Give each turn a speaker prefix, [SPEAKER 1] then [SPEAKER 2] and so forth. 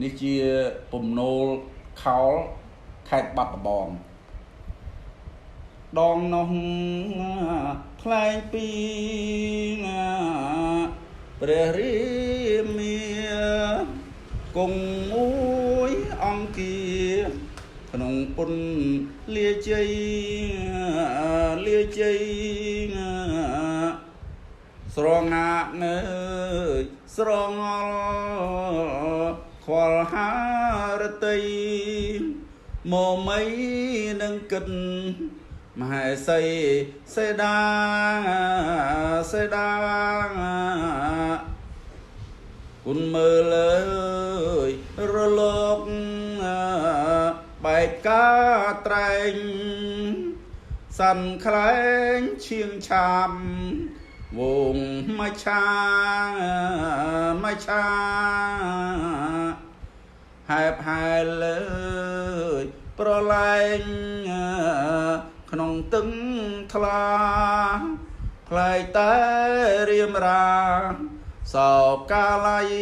[SPEAKER 1] នេះជាពំនោលខោលខេត្តបាត់ដំបងដងនោះថ្លែងពីព្រះរាមាគង់មួយអង្គាក្នុងពុនលាជ័យស្រងាកងើយស្រងល់ខ្វល់ហារតីមកមីនឹងគិតមហេសីសេដាគុណមើលអើយរលកបែកកាត្រែងសាន់ខ្លែងឈៀងឆាំវងមកឆាហែបហែលលើយប្រឡែងក្នុងទឹងថ្លាខ្លែងតែរៀមរាសោកាល័យ